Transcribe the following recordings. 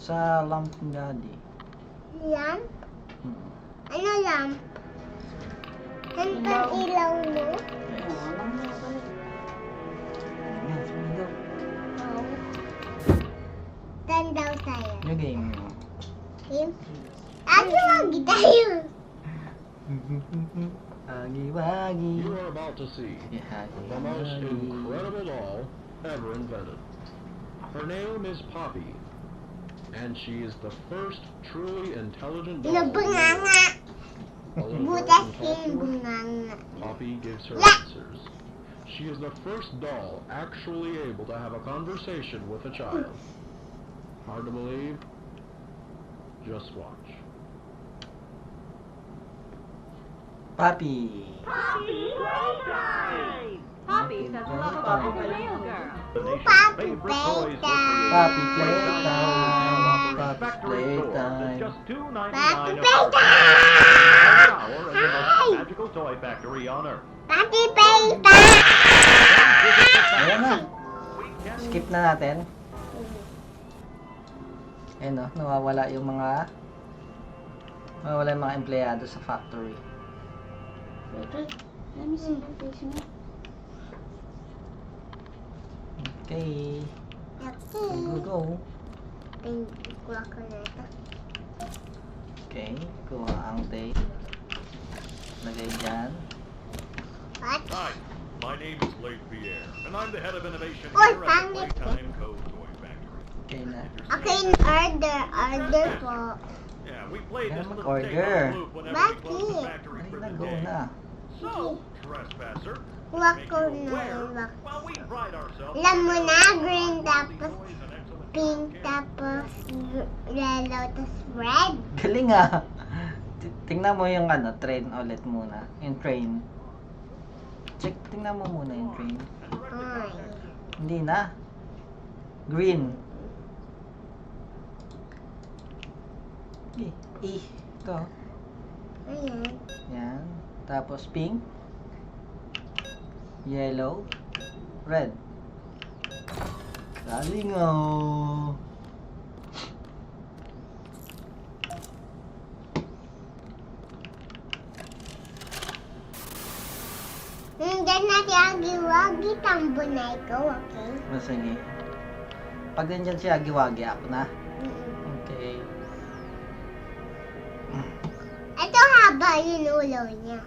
Sa lamp ni Daddy. Lamp? Hmm. Ano lamp? Saan pang ilaw mo? Yes. Ayan, sumigaw. Oo. Saan daw tayo? Yung game. Game? Agi-wagi tayo! Agi-wagi. You are about to see Yeah, the most incredible doll ever invented. Her name is Poppy, and she is the first truly intelligent doll. in the world. Bunganga! A little girl Butas can talk yung to her. bunganga. Poppy gives her Yeah. answers. She is the first doll actually able to have a conversation with a child. Hard to believe? Just watch. Papi. Poppy says love about the nail girl. Papi playtime! Papi playtime. Papi Factory store at playtime. just $2.99 Papi a playtime! hour in the most magical toy factory on Earth. Papi playtime! Ayan na. Skip na natin. Ayan o, nawawala yung mga empleyado sa factory. Let me see the face mo. Okay. Go, go. Kuha ko na ito. Okay, kuha ang tape. Lagay dyan. What? Hi, my name is Blake Pierre, and I'm the head of innovation Oy, here at the pangit ko. Playtime Code Toy Factory. Okay na. Okay, order po. Yeah, we play this Kaya little mag-order. tape on loop whenever we close the Bakit? factory for Ay, the go day. na. So, trespasser, Kuha make ko you na aware, yung box. while we pride ourselves Alam mo on na, our green quality tapos toys and excellent pink care. tapos yellow tapos red. Galing ah. Tingnan mo yung train ulit muna. Yung train. Tingnan mo muna yung train. Ay. Hindi na. Green. Ito. Ayan. Yan. Tapos pink. Yellow. Red. Galing oh. Hanggang natiagi-wagi tambo na ikaw, okay? Sige. Pag nandyan si Agiwagi, ako na. Mm-mm. Okay. Ito haba yung ulo niya.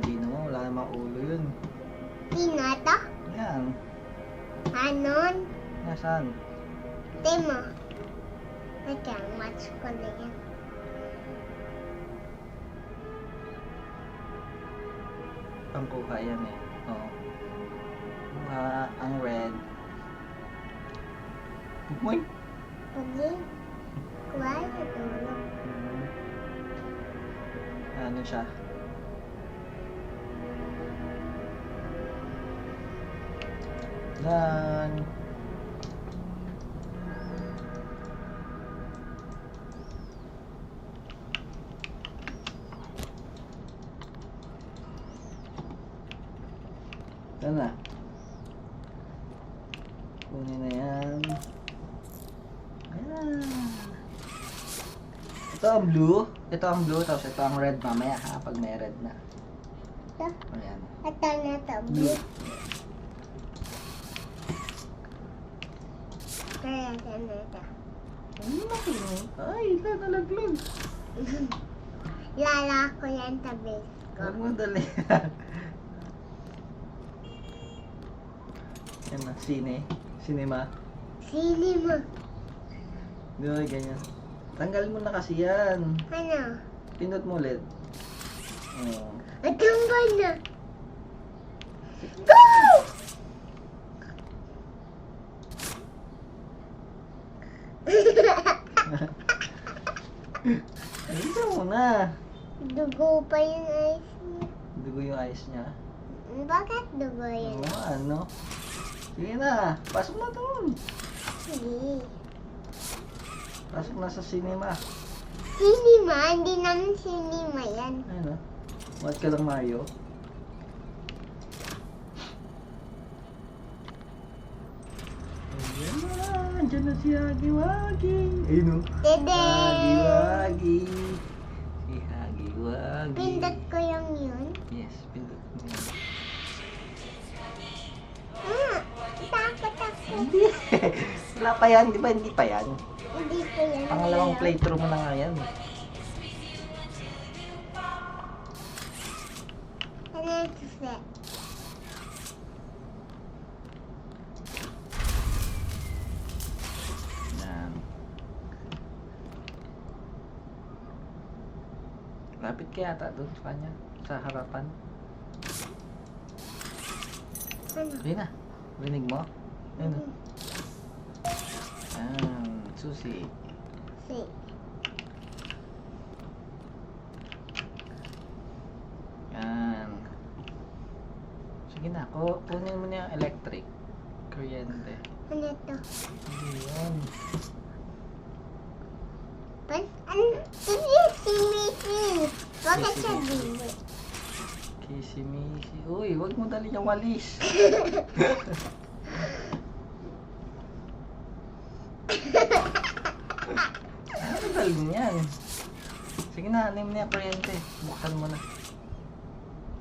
Hindi naman, wala namang ulo yun. Sino to? Yan. Hanon? Nasaan? Timo. Ito, match ko na yan. Pangkuha yan eh. Oo. Ang red. Uy! Okay. Kuha yung ulo. Ano siya? Yan. Ito na. Kunin na yan. Ayan. Ito ang blue. Ito ang blue. Tapos ito ang red mamaya ha. Pag may red na. Ito. Ayan. Ito na to. Blue. Kaya ito na ito. Ano makinig? Ay, ito nalaglag. Lala ko yan sa base ko. Huwag mo dali. Yan na, cinema. Sili mo. Gawin ganyan. Tanggalin mo na kasi yan. Ano? Pindot mo ulit. Oh. At tanggal na. Go! Dito mo na. Dugo pa yung ice niya. Dugo yung eyes niya. Bakit dugo yun? Oo, ano? Sige na, pasok na doon. Sige. Pasok na sa cinema. Cinema? Hindi naman cinema yan. Ano? Watch ka lang Mario. Ayan na, Nandiyan na si Hagiwagi. Ayun o. Dede! Hagiwagi. Si Hagiwagi. Pindot ko yung yun. Yes, pindot mo yan. Takot ako. Hindi. Wala pa yan, di ba? Hindi pa yan. Hindi ko yan. Pangalawang Ayaw. playthrough mo na nga yan. Ano yung susi? Yan. Lapit ka yata doon sa kanya. Sa harapan. Ano? Ayun na. Rinig mo? Ayun na. Susi. Si. Yan. Sige na, kunin mo na yung electric. Kuryente. Ano to? Hindi yan. Ano? Hindi si Missy. Bakit siya dili? Kisi-misi. Uy, wag mo dali yung walis. Ano dali niyan? Sige na, anim na yung kuryente. Buksan mo na.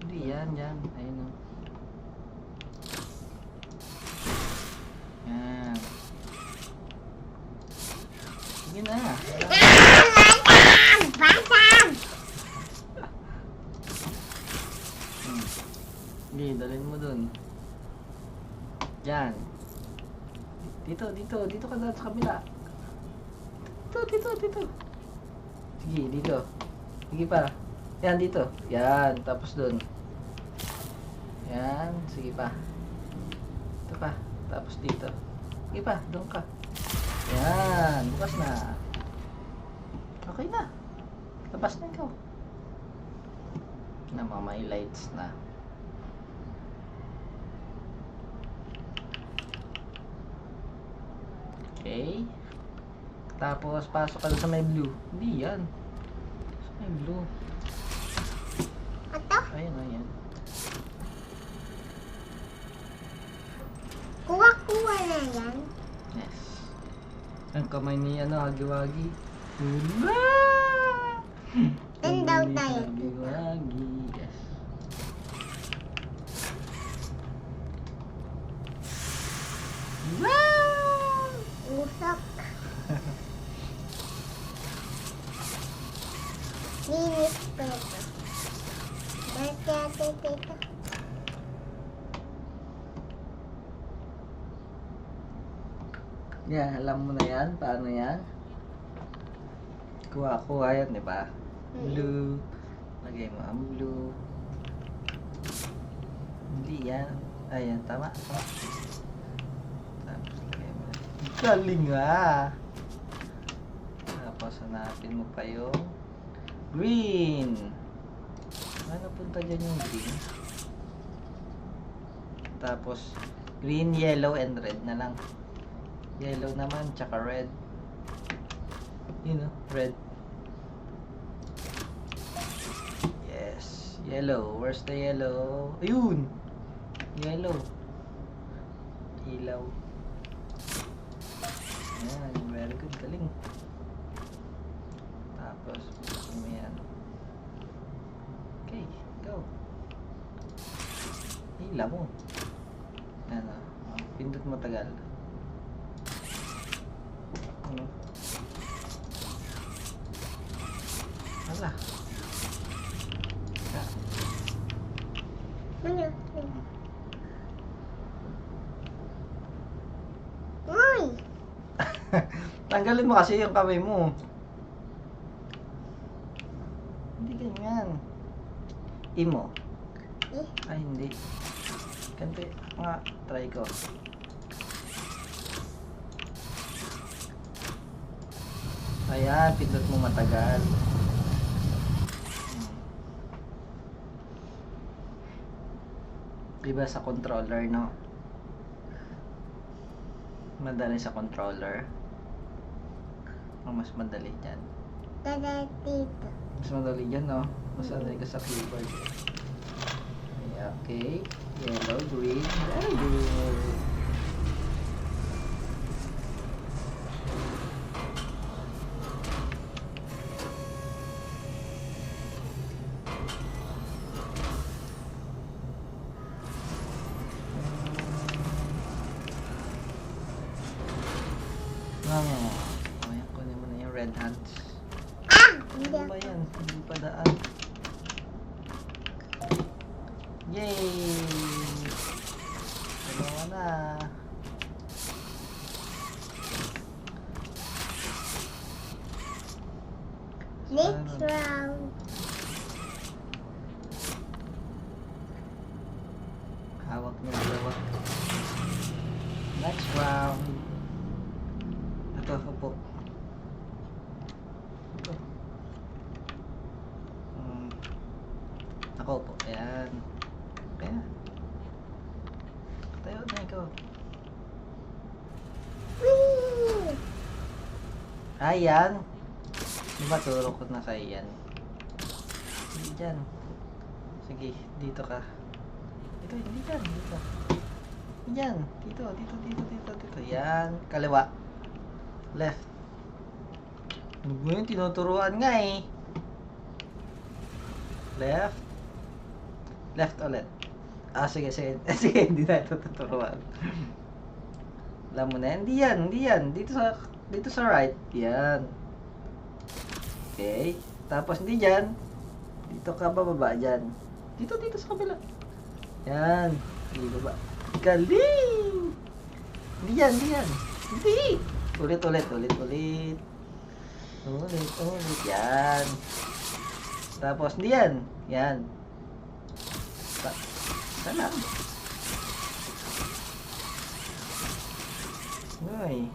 Hindi yan, yan. Ayun o. Yan. Sige na. Basag! Sige, dalhin mo dun. Yan. Dito ka dun sa kabila. Dito. Sige, dito. Sige pa. Yan, dito. Yan, tapos dun. Yan, sige pa. Ito pa, tapos dito. Sige pa, dun ka. Yan, bukas na. Okay na. Labas na ikaw. May lights na. Okay. Tapos, pasok ka doon sa may blue. Hindi yan. Sa may blue. Ito? Ayan. Kuha-kuha na yan. Yes. Ang kamay ni Hagiwagi. Doon daw tayo. Hagiwagi. Yes. Usok. Linis pa ito. Dati dito. Yan, alam mo na yan. Paano yan? Kuha yan, di ba? Blue. Lagay mo ang blue. Hindi yan. Ayan, tama. Tapos lagay mo na. Galing ah! Tapos hanapin mo pa yung green. Ano punta dyan yung green? Tapos green, yellow, and red na lang. Yellow naman, tsaka red. Yun o, red. Yes, yellow. Where's the yellow? Ayun! Yellow. Ilaw. Ayan, very good. Galing. Tapos, buksan mo yan. Okay, go. Ilaw mo. Ano, pindot mo tagal. Ano? Wala. Ano? Uy! Tanggalin mo kasi yung kamay mo. Hindi ganyan. Imo. Eh? Ay, hindi. Ganito nga, try ko. Ayan, pindot mo matagal. Diba sa controller, no? Madali sa controller. O mas madali dyan. Dada dito. Mas madali dyan, no? Mas madali ka sa keyboard. Okay. Yellow, green. Very good. enhance. Ah! Hindi Ano ba ako. yan? Hindi pa daan. Yay! Dalawa na. Next round. Hawak niyo dalawa. Next round. Ito, upo. Ito. Ako po. Ayan. Kaya. Tayo na ikaw. Whee! Ayan. Diba turo ko na sa'yo yan? Hindi dyan. Sige, dito ka. Dito, hindi dyan. Dito. Yan. Dito, dito, dito, dito, dito. Yan. Kaliwa. Left. Ano mo yun? Tinuturuan nga eh. Left. Left ulit. Ah, sige, sige. Sige, hindi na ito tuturuan. Alam mo na, hindi yan, hindi yan. Dito sa right. Yan. Okay. Tapos hindi dyan. Dito ka bababa dyan. Dito sa kabila. Yan. Hindi baba. Galing! Hindi yan, hindi yan. Hindi! Ulit. Ulit. Yan. Tapos hindi yan. Yan. Sana. Uy.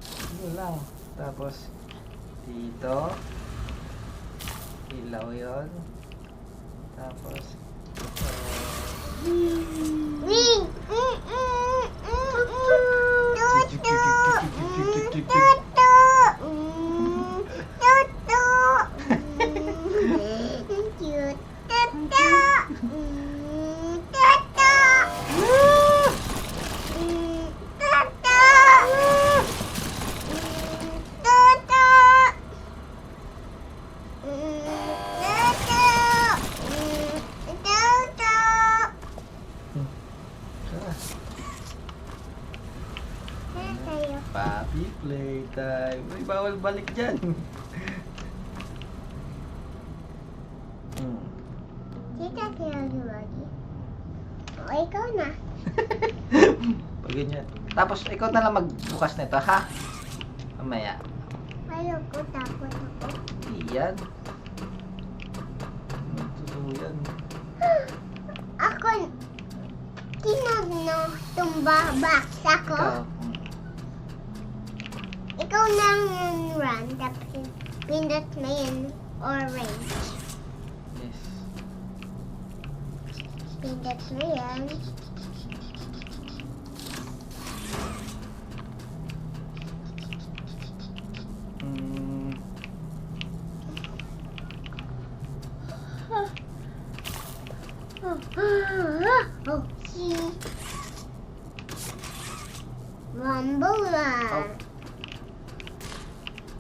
Ito lang. Tapos dito. Ilaw yon. Tapos Wing! Tutu! Papi playtime. Uy, bawal balik dyan. Kita lagi. O, ikaw na. Pag ganyan. Tapos ikaw na lang magbukas nito, ha? Mamaya. Ayoko, takot ako. Iyan. Totoo yan. Ako, kinagno tumba box ako. Ikaw. Ikaw lang yung run, tapos pindot na yun, orange. Yes. Pindot na yan. Oh, see. Rumble run.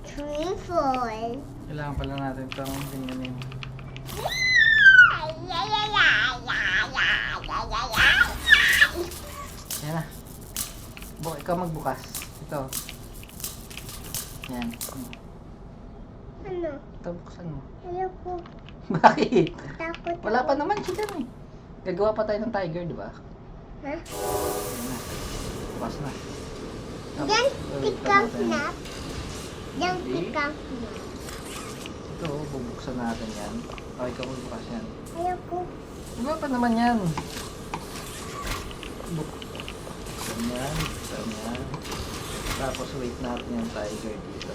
3, 4. Kailangan pala natin itong ganyanin. Yan na. Ikaw magbukas. Ito. Yan. Ano? Ito, buksan mo. Ayoko. Bakit? Takot Wala ako. pa naman siya dyan eh. Gagawa pa tayo ng tiger, di ba? Ha? Yan na. Bukas na. Tapos, Diyan, wait pick lang up natin. na. Diyan, Okay. pick up na. Ito, bubuksan natin yan. Okay, ikaw magbukas yan. Ayoko. Wala pa naman yan. Buksan yan. Buksan yan. Tapos wait natin yung tiger dito.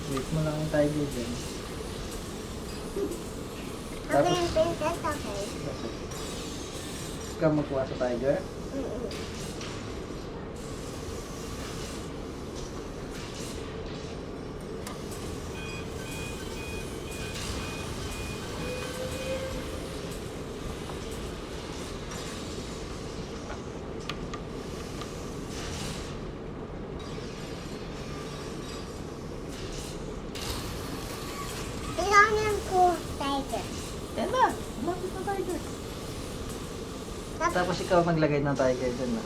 Wait mo lang yung tiger dyan. Ako yung princess, okay? Ikaw magkuha sa tiger. Mm-mm. Kailangan ko tiger. Yan na! Lumapit na tiger. Tapos, Tapos ikaw maglagay ng tiger dyan na.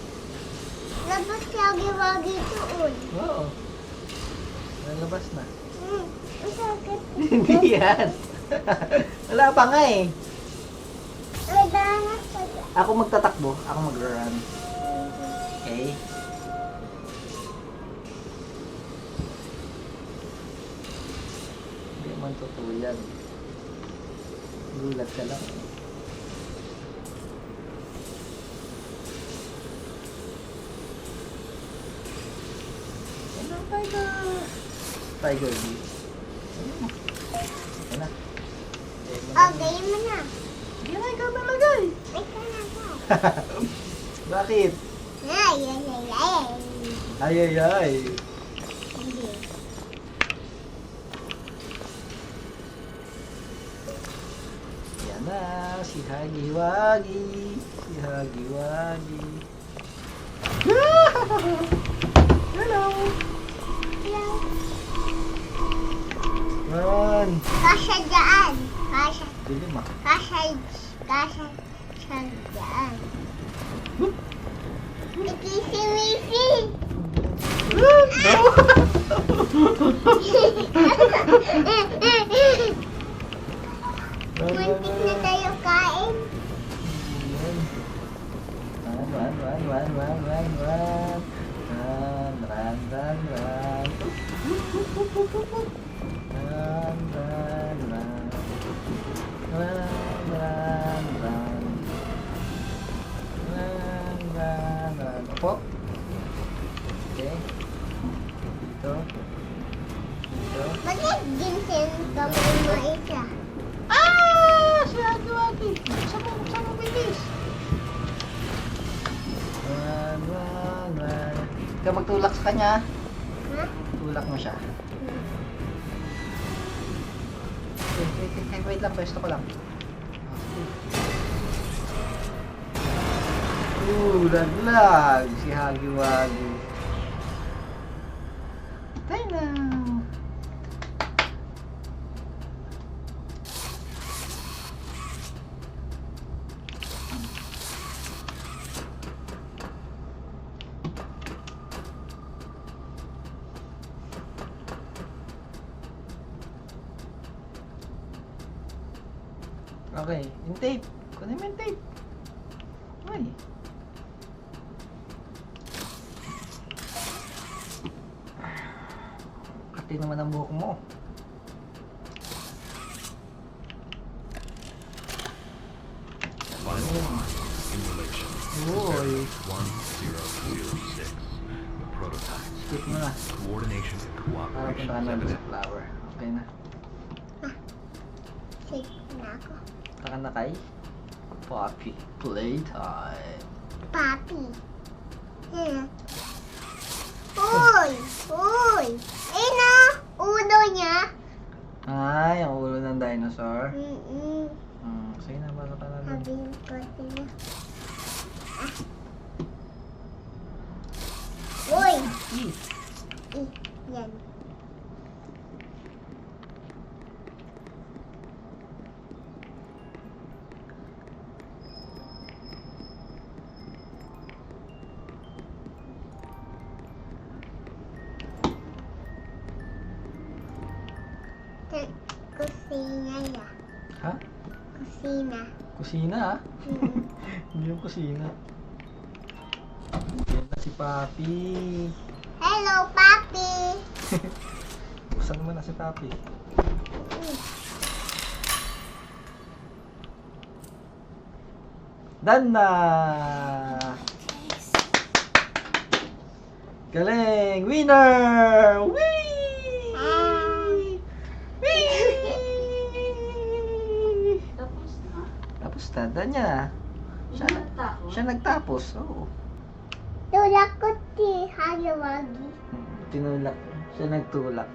Labas yagi-wagi doon. Oo. Lalabas na. Ang sakit. Hindi yan. Wala pa nga eh. Ay, danas pa siya. Ako magtatakbo. Ako mag-run. Okay? Hindi man totoo yan. Gulat ka lang. Ano, tiger? Tiger B. Ano na? Okay mo na. Hindi na ikaw nalagay. Ay, ka na ka. Bakit? Ay, ay, ay, ay. Ay, ay, ay. Hindi. Yan na, si Hagi-Wagi. Si Hagi-Wagi. Hello! Hello. Run! Kasha dyan. Kasha. Dilim ah. Kasha dyan. Ikisi-wisi. Muntik na tayo kain. Run, run, run, run, run, run. Run, run, run, run. Run, run, run. Run, run, run. Run, run, run. Opo. Okay. Dito. Dito. Bakit ginseng kamay mo isa? Ah! Si Hagi-Wagi! Buksan mo, bilis! Run, run, run. Ikaw magtulak sa kanya. Ha? Tulak mo siya. Wait lang, pwesto ko lang. Laglag! Si Hagi-Wagi. Tayo na! Okay, yung tape. Kunin mo yung tape. Ay. Kati naman ang buhok mo. Final line in relation. Uy. 1006. The prototypes. Skip mo na. Coordination and Para cooperation punta ka na is sa evident. flower. Okay na. Sige na ako. Taka na kay Poppy. Playtime. Papi. Yan. Uy! Uy! Ayun na! Ulo niya. Ay, ang ulo ng dinosaur. Sige na, bala ka na dun. Sabihin ko sila. Uy! Yan. Kusina ya. Ha? Kusina. Kusina ah? Mm. Hindi yung kusina. Yan na si Papi. Hello, Papi! Buksan mo na si Papi. Done na! Galing! Winner! Whee! Whee! Tapos na. Tapos na, done niya. Siya nagtapos. Oo. Tulak ko ti Hagi-Wagi. Tinulak. Siya nagtulak.